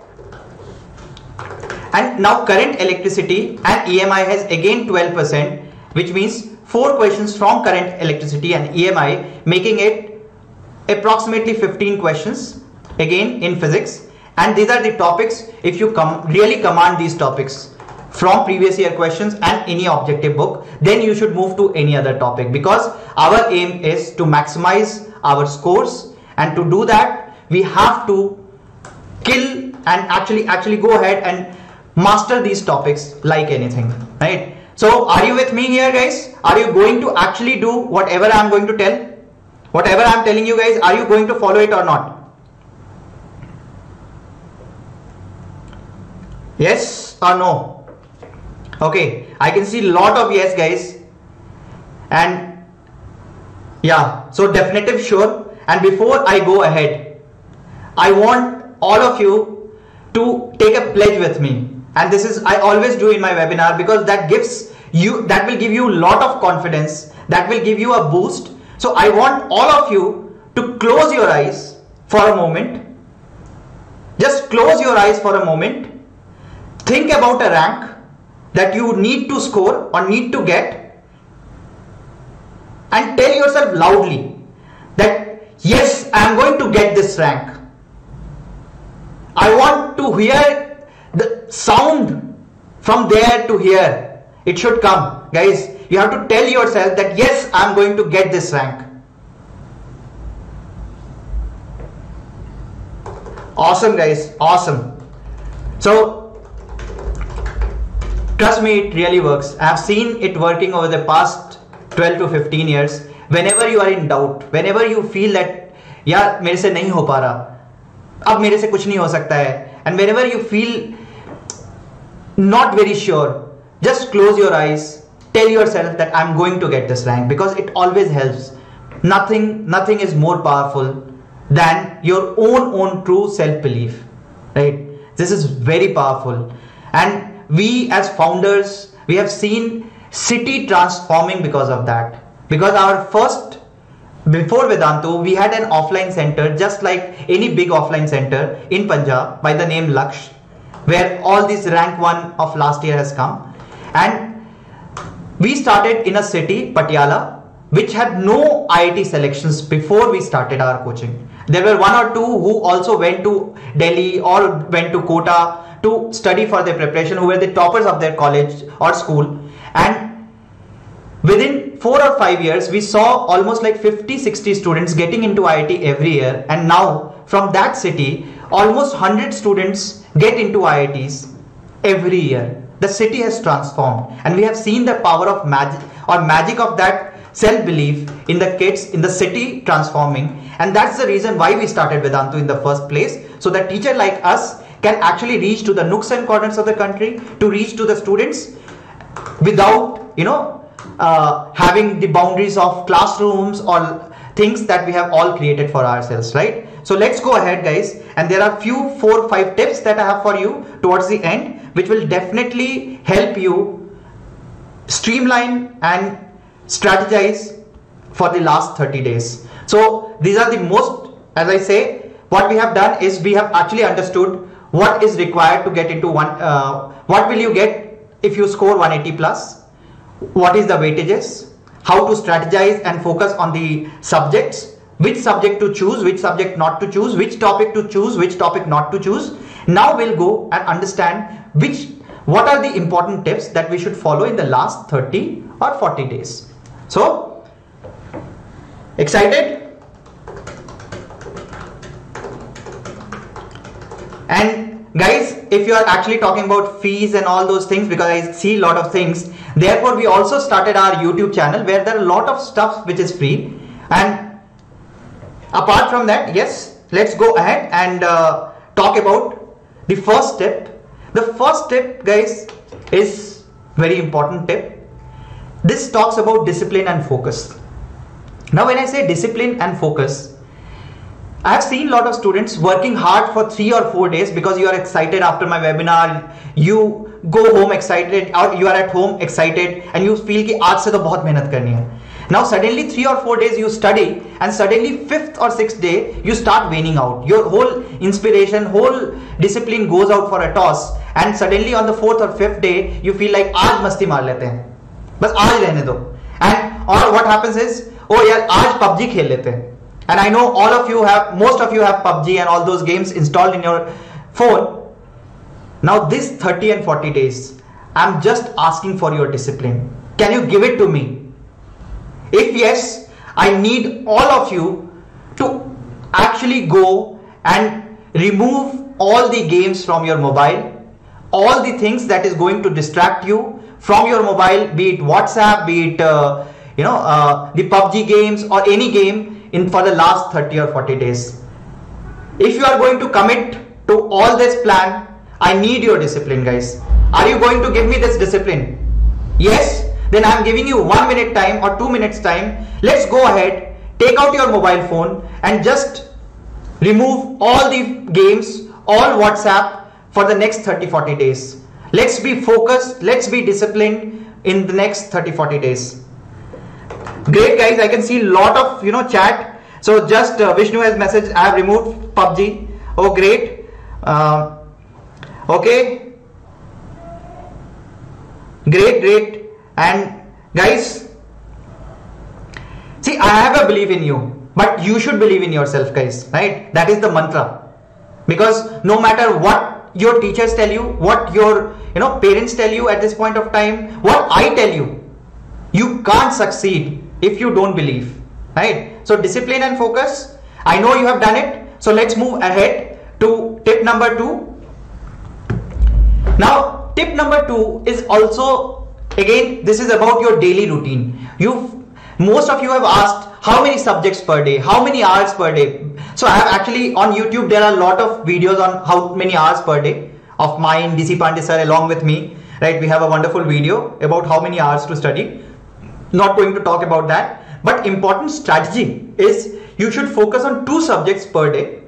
and now current, electricity and EMI has again 12%, which means 4 questions from current, electricity and EMI, making it approximately 15 questions again in physics. And these are the topics, if you really command these topics from previous year questions and any objective book, then you should move to any other topic, because our aim is to maximize our scores, and to do that we have to kill and actually go ahead and master these topics like anything, right? So are you with me here, guys? Are you going to actually do whatever I am going to tell? Whatever I am telling you guys, are you going to follow it or not? Yes or no? Okay, I can see a lot of yes, guys. And yeah, so definitive sure. And before I go ahead, I want all of you to take a pledge with me. And this is, I always do in my webinar, because that will give you a lot of confidence, that will give you a boost. So I want all of you to close your eyes for a moment. Just close your eyes for a moment. Think about a rank that you need to score or need to get, and tell yourself loudly that yes, I am going to get this rank. I want to hear the sound from there to here. It should come, guys. You have to tell yourself that yes, I am going to get this rank. Awesome, guys, awesome. So trust me, it really works. I have seen it working over the past 12 to 15 years. Whenever you are in doubt, whenever you feel that यार मेरे से नहीं हो पा रहा, अब मेरे से कुछ नहीं हो सकता है, and whenever you feel not very sure, just close your eyes. Tell yourself that I'm going to get this rank, because it always helps. Nothing is more powerful than your own true self-belief, right? This is very powerful. And we as founders, we have seen city transforming because of that. Because before Vedantu, we had an offline center just like any big offline center in Punjab by the name Laksh, where all this rank 1 of last year has come. And we started in a city, Patiala, which had no IIT selections before we started our coaching. There were 1 or 2 who also went to Delhi or went to Kota to study for their preparation, who were the toppers of their college or school. And within 4 or 5 years, we saw almost like 50-60 students getting into IIT every year. And now from that city, almost 100 students get into IITs every year. The city has transformed, and we have seen the power of magic of that self-belief in the kids in the city transforming. And that's the reason why we started Vedantu in the first place, so that teacher like us can actually reach to the nooks and corners of the country, to reach to the students without having the boundaries of classrooms or things that we have all created for ourselves, right? So let's go ahead, guys, and there are few 4-5 tips that I have for you towards the end, which will definitely help you streamline and strategize for the last 30 days. So these are the most, as I say, what we have done is we have actually understood what is required to get into what will you get if you score 180 plus, what is the weightages, how to strategize and focus on the subjects, which subject to choose, which subject not to choose, which topic to choose, which topic not to choose. Now we'll go and understand what are the important tips that we should follow in the last 30 or 40 days. So, excited? And guys, if you are actually talking about fees and all those things, because I see a lot of things, therefore we also started our YouTube channel where there are a lot of stuff which is free. And apart from that, yes, let's go ahead and talk about the first tip. The first tip, guys, is very important tip. This talks about discipline and focus. Now when I say discipline and focus, I have seen a lot of students working hard for 3 or 4 days because you are excited after my webinar, you go home excited, or you are at home excited and you feel कि आज से तो बहुत मेहनत करनी है. Now suddenly 3 or 4 days you study and suddenly 5th or 6th day you start waning out. Your whole inspiration, whole discipline goes out for a toss, and suddenly on the 4th or 5th day you feel like आज मस्ती मार लेते हैं, बस आज रहने दो. And or what happens is, oh यार आज PUBG खेल लेते हैं. And I know most of you have PUBG and all those games installed in your phone. Now this 30 and 40 days, I'm just asking for your discipline. Can you give it to me? If yes, I need all of you to actually go and remove all the games from your mobile, all the things that is going to distract you from your mobile, be it WhatsApp, be it the PUBG games or any game for the last 30 or 40 days. If you are going to commit to all this plan, I need your discipline, guys. Are you going to give me this discipline? Yes? Then I am giving you 1 minute time or 2 minutes time. Let's go ahead, take out your mobile phone and just remove all the games, all WhatsApp for the next 30-40 days. Let's be focused, let's be disciplined in the next 30-40 days. Great, guys, I can see a lot of chat. So just Vishnu has messaged, I have removed PUBG. Oh great. Okay, great. And guys, see, I have a belief in you, but you should believe in yourself, guys, right? That is the mantra. Because no matter what your teachers tell you, what your parents tell you at this point of time, what I tell you, you can't succeed if you don't believe, right? So discipline and focus, I know you have done it. So let's move ahead to tip number 2. Now tip number 2 is also, again, this is about your daily routine. Most of you have asked how many subjects per day, how many hours per day. So I have actually on YouTube, there are a lot of videos on how many hours per day of mine, DC Pandey sir along with me, right? We have a wonderful video about how many hours to study. Not going to talk about that, but important strategy is you should focus on 2 subjects per day,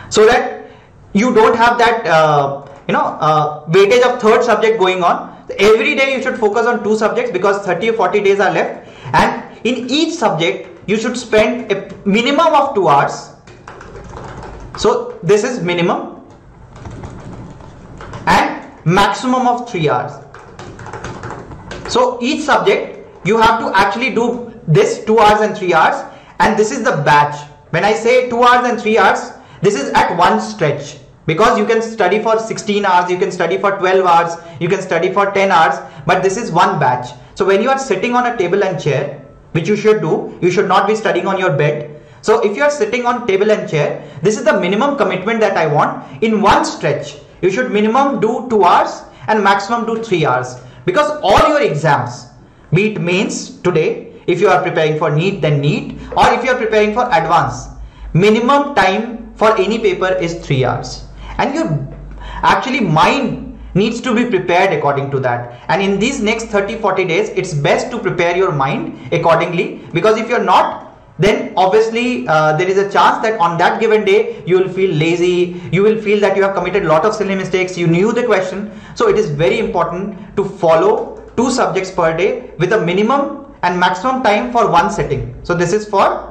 so that you don't have that weightage of third subject going on. Every day you should focus on 2 subjects, because 30 or 40 days are left, and in each subject you should spend a minimum of 2 hours. So this is minimum, and maximum of 3 hours. So each subject you have to actually do this 2 hours and 3 hours, and this is the batch. When I say 2 hours and 3 hours, this is at one stretch, because you can study for 16 hours, you can study for 12 hours, you can study for 10 hours, but this is one batch. So when you are sitting on a table and chair, which you should do, you should not be studying on your bed. So if you are sitting on table and chair, this is the minimum commitment that I want. In one stretch, you should minimum do 2 hours and maximum do 3 hours, because all your exams, be it mains today, if you are preparing for NEET, then NEET, or if you are preparing for advanced, minimum time for any paper is 3 hours. And your actually mind needs to be prepared according to that. And in these next 30-40 days, it's best to prepare your mind accordingly, because if you're not, then obviously there is a chance that on that given day you will feel lazy, you will feel that you have committed a lot of silly mistakes, you knew the question. So it is very important to follow 2 subjects per day with a minimum and maximum time for one sitting. So this is for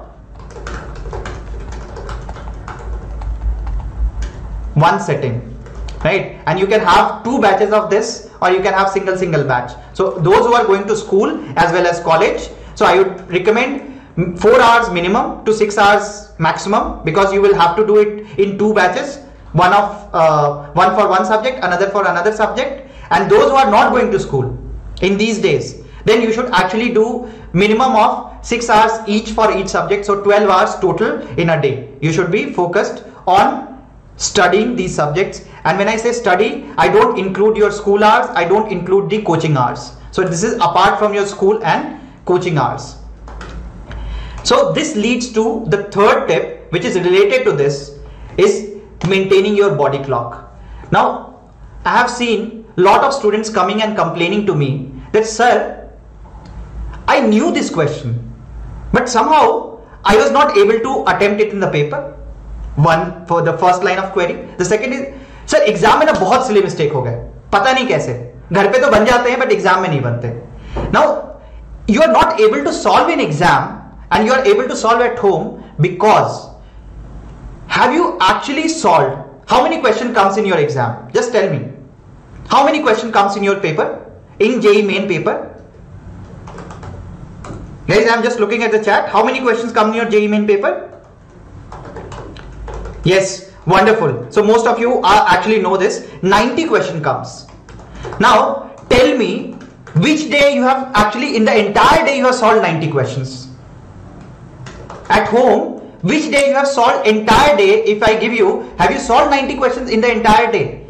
one sitting, right? And you can have 2 batches of this, or you can have single batch. So those who are going to school as well as college, so I would recommend 4 hours minimum to 6 hours maximum, because you will have to do it in 2 batches, one for one subject, another for another subject. And those who are not going to school in these days, then you should actually do minimum of 6 hours each for each subject, so 12 hours total in a day. You should be focused on studying these subjects. And when I say study, I don't include your school hours, I don't include the coaching hours. So this is apart from your school and coaching hours. So this leads to the third tip, which is related to this, is maintaining your body clock. Now, I have seen a lot of students coming and complaining to me that, sir, I knew this question, but somehow I was not able to attempt it in the paper. One, for the first line of query. The second is, sir, exam में ना बहुत silly mistake हो गए, पता नहीं कैसे, घर पे तो बन जाते हैं बट एग्जाम में नहीं बनते. Now you are not able to solve an exam, and you are able to solve at home, because have you actually solved how many question comes in your exam? Just tell me, how many question comes in your paper, in JEE main paper? Guys, I'm just looking at the chat. How many questions come in your JEE main paper? Yes, wonderful. So most of you are actually know this. 90 question comes. Now tell me, which day you have actually, in the entire day you have solved 90 questions. At home, which day you have solved entire day? If I give you, have you solved 90 questions in the entire day?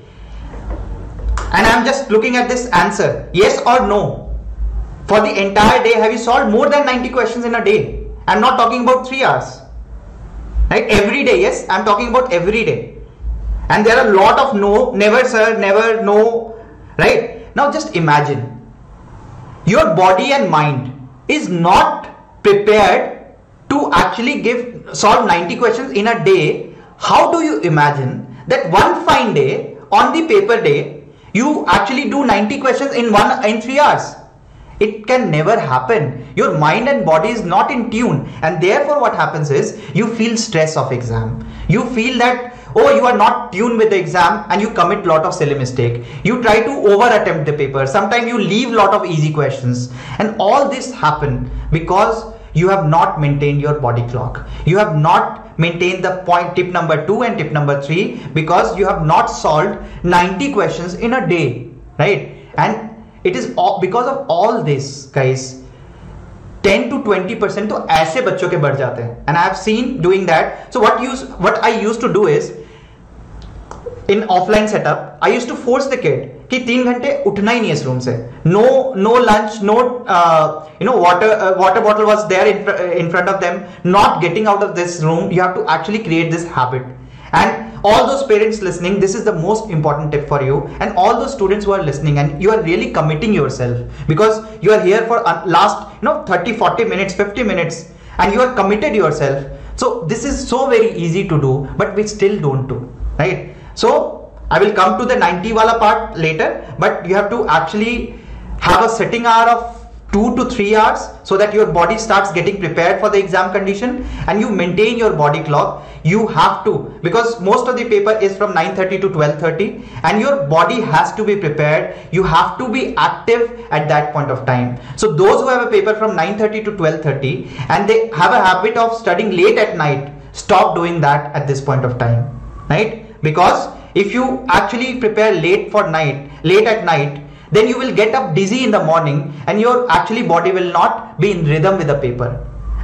And I'm just looking at this answer, yes or no. For the entire day, have you solved more than 90 questions in a day? I'm not talking about 3 hours. Right? Every day, yes, I'm talking about every day. And there are a lot of no, never sir, never, no, right? Now just imagine, your body and mind is not prepared to actually solve 90 questions in a day. How do you imagine that one fine day, on the paper day, you actually do 90 questions in 3 hours? It can never happen. Your mind and body is not in tune, and therefore what happens is you feel stress of exam. You feel that, oh, you are not tuned with the exam, and you commit lot of silly mistake. You try to over attempt the paper. Sometimes you leave lot of easy questions, and all this happen because you have not maintained your body clock. You have not maintained the tip number 2 and tip number 3, because you have not solved 90 questions in a day, right? And it is all because of all this, guys. 10 to 20% तो ऐसे बच्चों के बढ़ जाते हैं, and I have seen doing that. So what I used to do is, in offline setup, I used to force the kid कि 3 घंटे उठना ही नहीं है इस रूम से. No lunch, no water bottle was there in front of them. Not getting out of this room. You have to actually create this habit. And all those parents listening, this is the most important tip for you, and all those students who are listening, and you are really committing yourself, because you are here for last 30, 40 minutes, 50 minutes, and you are committed yourself. So this is so very easy to do, but we still don't do, right? So I will come to the 90 wala part later, but you have to actually have a sitting hour of 2 to 3 hours so that your body starts getting prepared for the exam condition, and you maintain your body clock. You have to, because most of the paper is from 9:30 to 12:30, and your body has to be prepared. You have to be active at that point of time. So those who have a paper from 9:30 to 12:30 and they have a habit of studying late at night, stop doing that at this point of time, right? Because if you actually prepare late at night, then you will get up dizzy in the morning, and your actually body will not be in rhythm with the paper.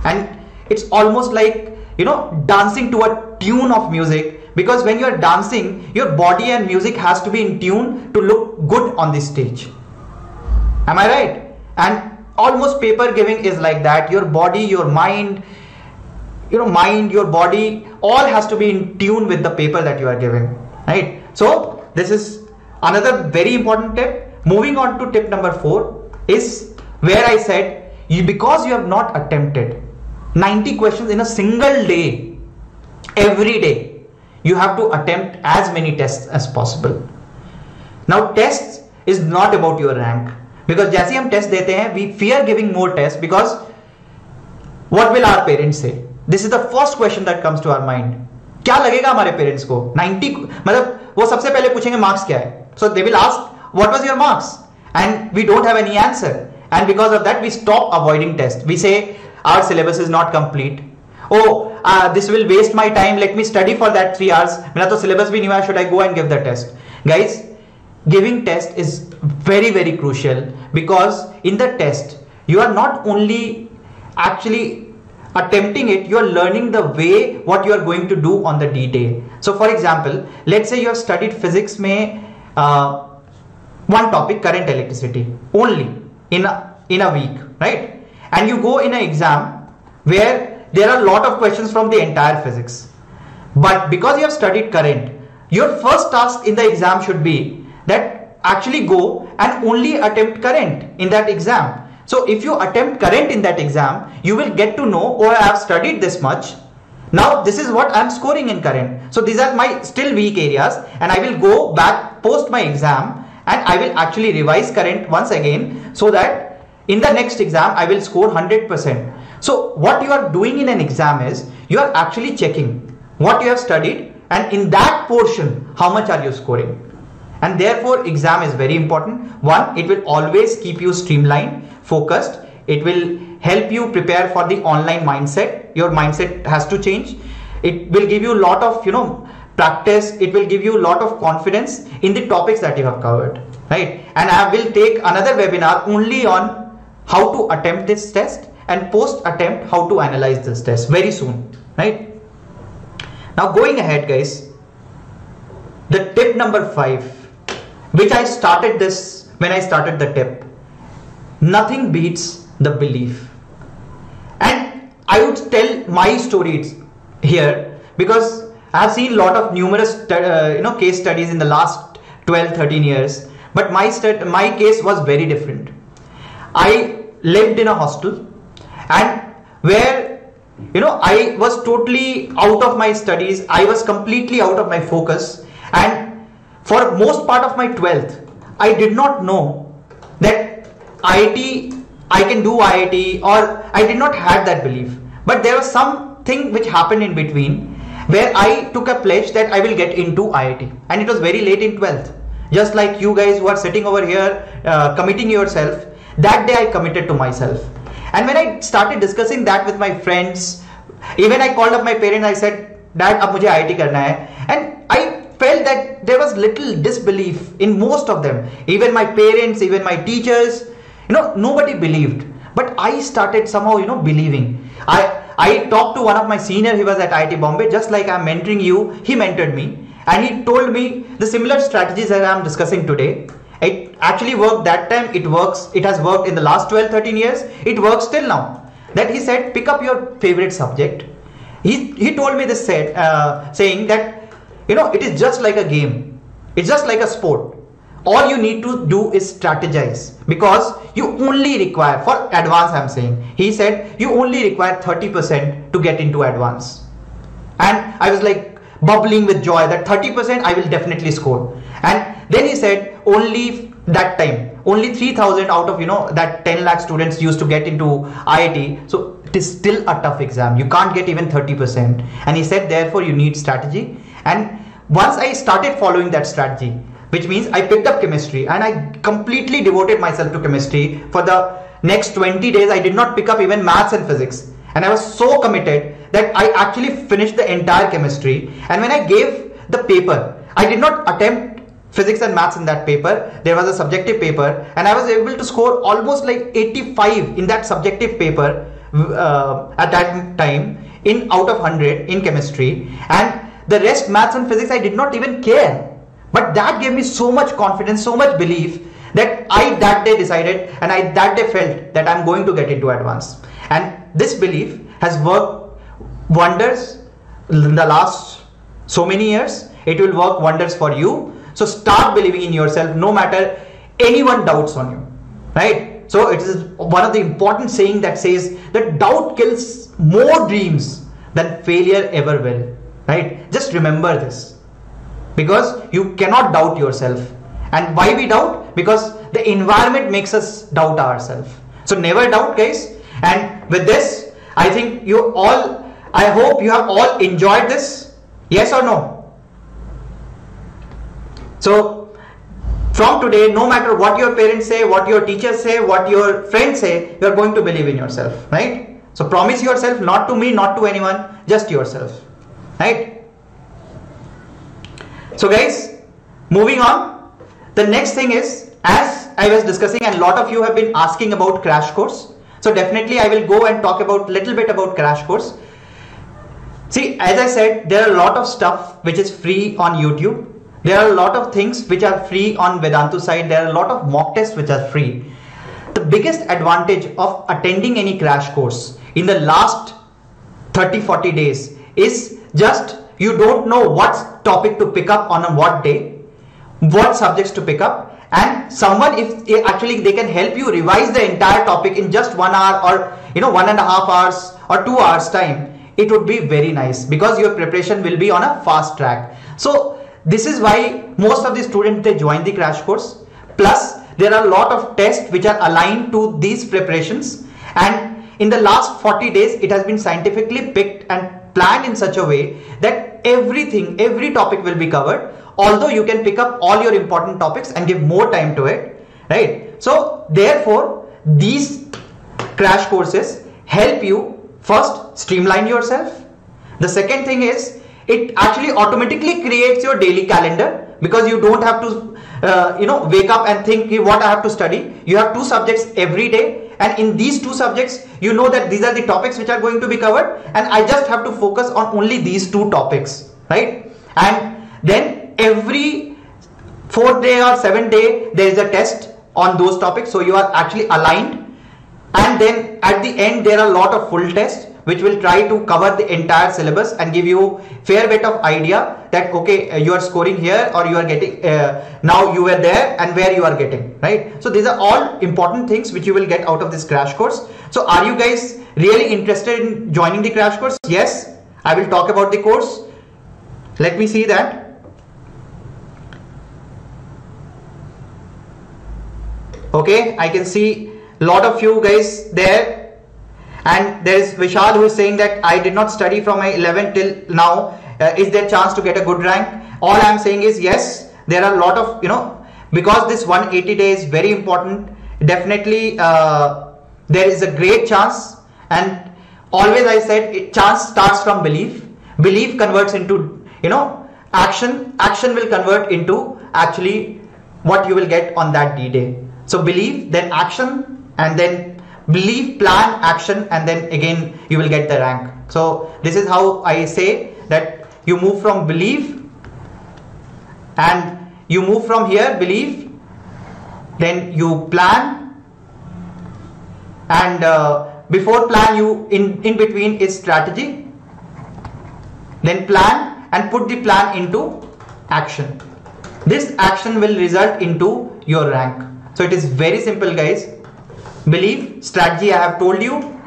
And it's almost like, you know, dancing to a tune of music, because when you are dancing, your body and music has to be in tune to look good on the stage. Am I right? And almost paper giving is like that. Your body, your mind, your body, all has to be in tune with the paper that you are giving, right? So this is another very important tip. Moving on to tip number 4 is where I said, because you have not attempted 90 questions in a single day, every day, you have to attempt as many tests as possible. Now tests is not about your rank, because जैसे हम test देते हैं, we fear giving more tests because what will our parents say? This is the first question that comes to our mind. क्या लगेगा हमारे parents को? 90 मतलब वो सबसे पहले पूछेंगे मार्क्स क्या है. So they will ask, what was your marks? And we don't have any answer, and because of that we stop avoiding tests. We say our syllabus is not complete. This will waste my time, let me study for that 3 hours. मेरा तो syllabus भी नहीं हुआ, should I go and give the test? Guys, giving test is very very crucial, because in the test you are not only actually attempting it, you are learning the way what you are going to do on the detail. So for example, let's say you have studied physics में one topic, current electricity, only in a week, right? And you go in an exam where there are a lot of questions from the entire physics, but because you have studied current, your first task in the exam should be that actually go and only attempt current in that exam. So if you attempt current in that exam, you will get to know, oh, I have studied this much, now this is what I am scoring in current, so these are my still weak areas, and I will go back post my exam and I will actually revise current once again, so that in the next exam I will score 100%. So what you are doing in an exam is you are actually checking what you have studied, and in that portion how much are you scoring. And therefore exam is very important. One, it will always keep you streamlined, focused. It will help you prepare for the online mindset. Your mindset has to change. It will give you a lot of practice. It will give you a lot of confidence in the topics that you have covered, right? And I will take another webinar only on how to attempt this test, and post attempt how to analyze this test very soon, right? Now going ahead, guys, the tip number 5, which I started this when I started the tip, nothing beats the belief. And I would tell my stories here because I have seen a lot of numerous case studies in the last 12-13 years, but my case was very different. I lived in a hostel, and where I was totally out of my studies, I was completely out of my focus, and for most part of my 12th I did not know that IIT, I can do IIT, or I did not have that belief. But there was something which happened in between where I took a pledge that I will get into IIT, and it was very late in 12th. Just like you guys who are sitting over here committing yourself, that day I committed to myself. And when I started discussing that with my friends, even I called up my parents, I said, Dad, ab mujhe IIT karna hai. And I felt that there was little disbelief in most of them. Even my parents, even my teachers, nobody believed. But I started somehow, believing. I talked to one of my senior, he was at IIT Bombay, just like I'm mentoring you, he mentored me. And he told me the similar strategies that I'm discussing today. It actually worked that time, it works, it has worked in the last 12-13 years, it works till now. That he said, pick up your favorite subject. He told me this saying that, it is just like a game. It's just like a sport. All you need to do is strategize, because you only require, for advanced I'm saying, he said, you only require 30% to get into advanced. And I was like bubbling with joy that 30% I will definitely score. And then he said only that time, only 3,000 out of, that 10 lakh students used to get into IIT. So it is still a tough exam. You can't get even 30%. And he said, therefore you need strategy. And once I started following that strategy, which means I picked up chemistry and I completely devoted myself to chemistry. For the next 20 days, I did not pick up even maths and physics. And I was so committed that I actually finished the entire chemistry. And when I gave the paper, I did not attempt physics and maths in that paper. There was a subjective paper and I was able to score almost like 85 in that subjective paper at that time out of 100 in chemistry. And the rest, maths and physics, I did not even care. But that gave me so much confidence, so much belief that I that day decided and I that day felt that I'm going to get into advanced. And this belief has worked wonders in the last so many years. It will work wonders for you. So start believing in yourself no matter anyone doubts on you, right? So it is one of the important saying that says that doubt kills more dreams than failure ever will, right? Just remember this, because you cannot doubt yourself. And why we doubt? Because the environment makes us doubt ourselves. So never doubt, guys. And with this, I think I hope you have all enjoyed this. Yes or no? So from today, no matter what your parents say, what your teachers say, what your friends say, you are going to believe in yourself, right? So promise yourself, not to me, not to anyone, just yourself, right? So guys, moving on. The next thing is, as I was discussing and a lot of you have been asking about crash course. So definitely I will go and talk about little bit about crash course. See, as I said, there are a lot of stuff which is free on YouTube. There are a lot of things which are free on Vedantu side. There are a lot of mock tests which are free. The biggest advantage of attending any crash course in the last 30-40 days is just you don't know what topic to pick up on a what day, what subjects to pick up, and someone, if actually they can help you revise the entire topic in just 1 hour or 1.5 hours or 2 hours time, it would be very nice because your preparation will be on a fast track. So this is why most of the students, they join the crash course. Plus there are a lot of tests which are aligned to these preparations, and in the last 40 days it has been scientifically picked and planned in such a way that every topic will be covered, although you can pick up all your important topics and give more time to it, right? So therefore these crash courses help you first streamline yourself. The second thing is it actually automatically creates your daily calendar, because you don't have to wake up and think what I have to study. You have 2 subjects every day, and in these 2 subjects you know that these are the topics which are going to be covered, and I just have to focus on only these 2 topics, right? And then every 4th day or 7th day there is a test on those topics, so you are actually aligned. And then at the end there are a lot of full tests which will try to cover the entire syllabus and give you fair bit of idea that okay, you are scoring here, or you are getting now you were there and where you are getting, right? So these are all important things which you will get out of this crash course. So are you guys really interested in joining the crash course? Yes, I will talk about the course. Let me see that. Okay, I can see a lot of you guys there. And there is Vishal who is saying that I did not study from my 11th till now. Is there chance to get a good rank? All I am saying is yes, there are a lot of, because this 180 day is very important. Definitely there is a great chance. And always I said chance starts from belief. Belief converts into, action. Action will convert into actually what you will get on that D-Day. So belief, then action, and then believe, plan, action, and then again you will get the rank. So this is how I say that you move from belief, and you move from here belief, then you plan, and before plan you in between is strategy, then plan and put the plan into action. This action will result into your rank. So it is very simple, guys. Belief, strategy I have told you,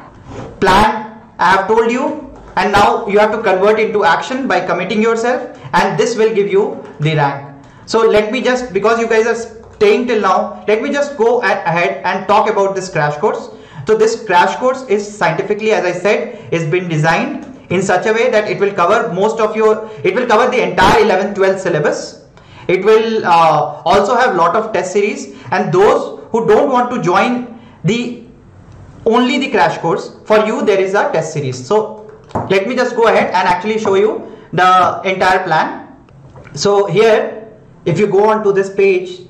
plan I have told you, and now you have to convert into action by committing yourself, and this will give you the rank. So let me just, because you guys are staying till now, let me just go ahead and talk about this crash course. So this crash course is scientifically, as I said, is been designed in such a way that it will cover it will cover the entire 11th 12th syllabus. It will also have lot of test series, and those who don't want to join only the crash course, for you there is a test series. So let me just go ahead and actually show you the entire plan. So here, if you go on to this page,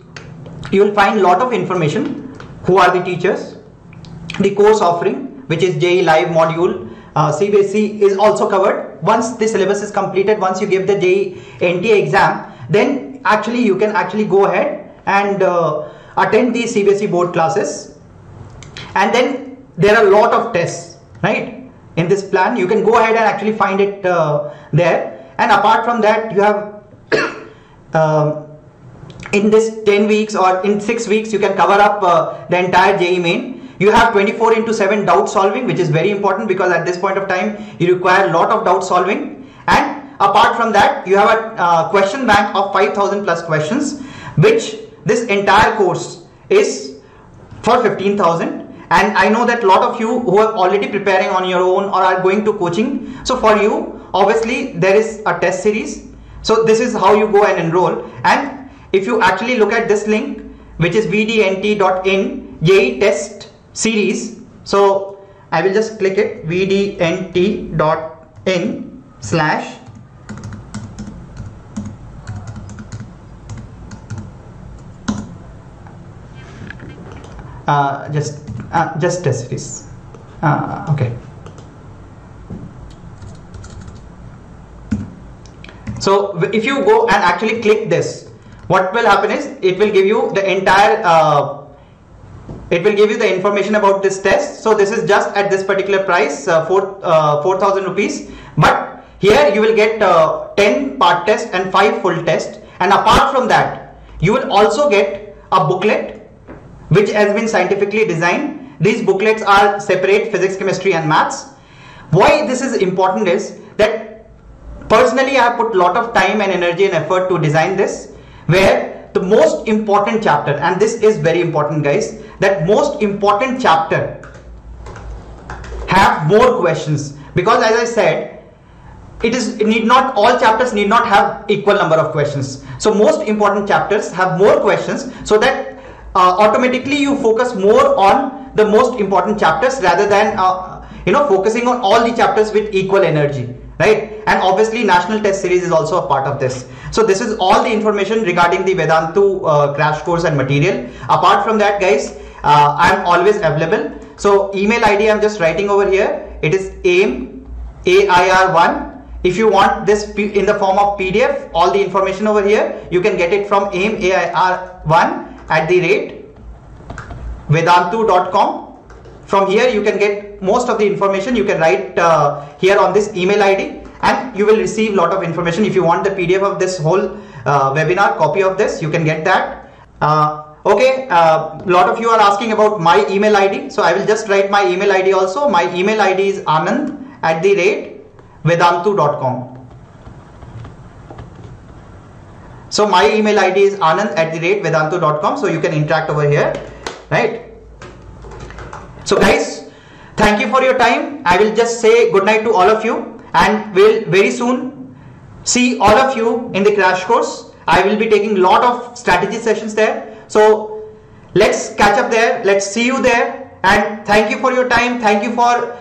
you will find lot of information. Who are the teachers, the course offering, which is JEE live module, CBSE is also covered. Once the syllabus is completed, once you give the JEE NTA exam, then actually you can actually go ahead and attend the CBSE board classes. And then there are a lot of tests, right? In this plan, you can go ahead and actually find it there. And apart from that, you have in this 10 weeks or in 6 weeks, you can cover up the entire JEE Main. You have 24/7 doubt solving, which is very important because at this point of time you require a lot of doubt solving. And apart from that, you have a question bank of 5,000 plus questions, which this entire course is for 15,000. And I know that a lot of you who are already preparing on your own or are going to coaching. So for you, obviously there is a test series. So this is how you go and enroll. And if you actually look at this link, which is vdnt.in JEE test series. So I will just click it, vdnt.in/. Just test series. Okay. So if you go and actually click this, what will happen is it will give you the entire it will give you the information about this test. So this is just at this particular price, 4,000 rupees. But here you will get 10 part test and 5 full test. And apart from that, you will also get a booklet which has been scientifically designed. These booklets are separate: physics, chemistry and maths. Why this is important is that personally I have put a lot of time and energy and effort to design this, where the most important chapter, and this is very important guys, that most important chapter have more questions, because as I said, all chapters need not have equal number of questions. So most important chapters have more questions, so that automatically you focus more on the most important chapters rather than focusing on all the chapters with equal energy, right? And obviously national test series is also a part of this. So this is all the information regarding the Vedantu crash course and material. Apart from that guys, I'm always available. So email ID I'm just writing over here. It is AIR1. If you want this in the form of PDF, all the information over here, you can get it from AIR1@vedantu.com. From here you can get most of the information. You can write here on this email ID and you will receive a lot of information. If you want the PDF of this whole webinar, copy of this, you can get that. Okay, a lot of you are asking about my email ID. So I will just write my email ID also. My email ID is anand@vedantu.com. So my email ID is anand@vedantu.com. So you can interact over here, right? So guys, thank you for your time. I will just say good night to all of you, and we'll very soon see all of you in the crash course. I will be taking a lot of strategy sessions there. So let's catch up there. Let's see you there. And thank you for your time. Thank you for,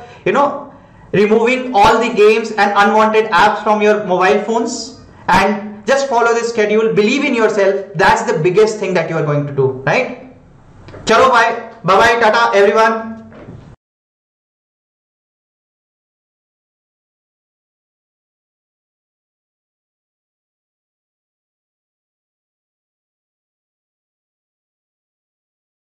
removing all the games and unwanted apps from your mobile phones, and just follow the schedule. Believe in yourself. That's the biggest thing that you are going to do, right? Chalo, bye. Bye bye. Tata, everyone.